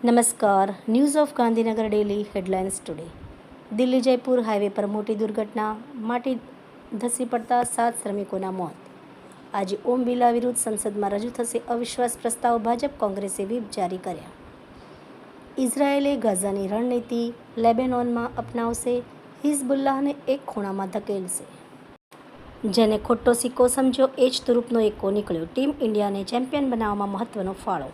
नमस्कार। News of Gandhinagar daily headlines today. Delhi Jaipur highway पर मोटी दुर्घटना, माटी धसी પડતા 7 શ્રમિકોના મોત। આજે ઓમ બિરલા વિરુદ્ધ સંસદમાં રજૂ થશે અવિશ્વાસ પ્રસ્તાવ, ભાજપ કોંગ્રેસે વ્હીપ જારી કર્યા। ઇઝરાયેલે ગાઝાની રણનીતિ લેબેનોનમાં અપનાવશે, હિઝબુલ્લાહને એક ખૂણામાં ધકેલશે। જેને ખોટો સિક્કો સમજ્યો એ જ તુરુપનો એકો નીકળ્યો। ટીમ ઇન્ડિયાને ચેમ્પિયન બનાવવામાં મહત્વનો ફાળો।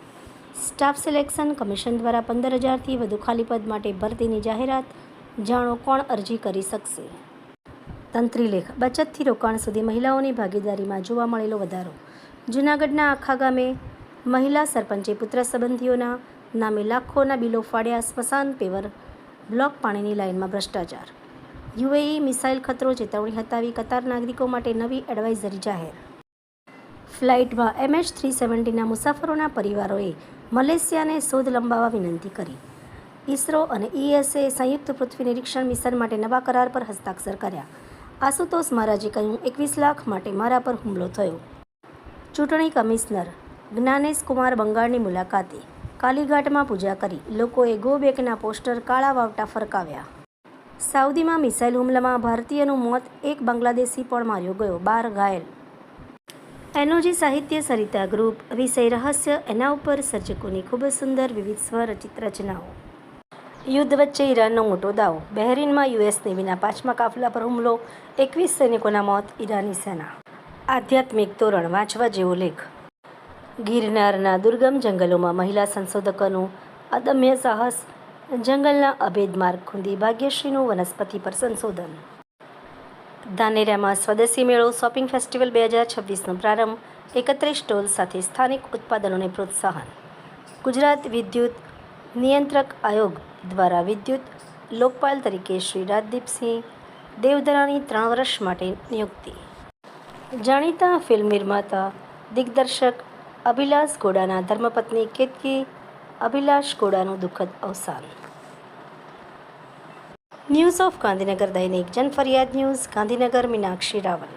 સ્ટાફ સિલેક્શન કમિશન દ્વારા 15,000થી વધુ ખાલી પદ માટે ભરતીની જાહેરાત, જાણો કોણ અરજી કરી શકશે। તંત્રી લેખ, બચતથી રોકાણ સુધી મહિલાઓની ભાગીદારીમાં જોવા મળેલો વધારો। જૂનાગઢના આખા ગામે મહિલા સરપંચે પુત્ર સંબંધીઓના નામે લાખોના બિલો ફાડ્યા। સ્મશાન પેવર બ્લોક પાણીની લાઇનમાં ભ્રષ્ટાચાર। યુએઈ મિસાઇલ ખતરો, ચેતવણી હટાવી કતાર નાગરિકો માટે નવી એડવાઇઝરી જાહેર। ફ્લાઇટમાં MH370ના મુસાફરોના પરિવારોએ મલેશિયાને શોધ લંબાવવા વિનંતી કરી। ઇસરો અને ESAએ સંયુક્ત પૃથ્વી નિરીક્ષણ મિશન માટે નવા કરાર પર હસ્તાક્ષર કર્યા। આશુતોષ મહારાજે કહ્યું, 21 લાખ માટે મારા પર હુમલો થયો। ચૂંટણી કમિશનર જ્ઞાનેશ કુમાર બંગાળની મુલાકાતે, કાલીઘાટમાં પૂજા કરી, લોકોએ ગો બેકના પોસ્ટર કાળા વાવટા ફરકાવ્યા। સાઉદીમાં મિસાઇલ હુમલામાં ભારતીયનું મોત, એક બાંગ્લાદેશી પણ માર્યો ગયો, 12 ઘાયલ। એનોજી સાહિત્ય સરિતા ગ્રુપ, વિષય રહસ્ય, એના ઉપર સર્જકોની ખૂબ સુંદર વિવિધ સ્વરચિત રચનાઓ। યુદ્ધ વચ્ચે ઈરાનનો મોટો દાવો, બહેરીનમાં US નેવીના 5મા કાફલા પર હુમલો, 21 સૈનિકોના મોત, ઈરાની સેના। આધ્યાત્મિક તોરણ, વાંચવા જેવો લેખ। ગિરનારના દુર્ગમ જંગલોમાં મહિલા સંશોધકોનું અદમ્ય સાહસ, જંગલના અભેદ માર્ગ ખૂંદી ભાગ્યશ્રીનું વનસ્પતિ પર સંશોધન। ધાનેરામાં સ્વદેશી મેળો, શોપિંગ ફેસ્ટિવલ 2026નો પ્રારંભ, 31 સ્ટોલ સાથે સ્થાનિક ઉત્પાદનોને પ્રોત્સાહન। ગુજરાત વિદ્યુત નિયંત્રક આયોગ દ્વારા વિદ્યુત લોકપાલ તરીકે શ્રી રાજદીપસિંહ દેવધરાની 3 વર્ષ માટે નિયુક્તિ। જાણીતા ફિલ્મ નિર્માતા દિગ્દર્શક અભિલાષ ગોડાના ધર્મપત્ની કેતકી અભિલાષ ગોડાનું દુઃખદ અવસાન। ન્યૂઝ ઓફ ગાંધીનગર દૈનિક જનફરિયાદ ન્યૂઝ, ગાંધીનગર, મીનાક્ષી રાવલ।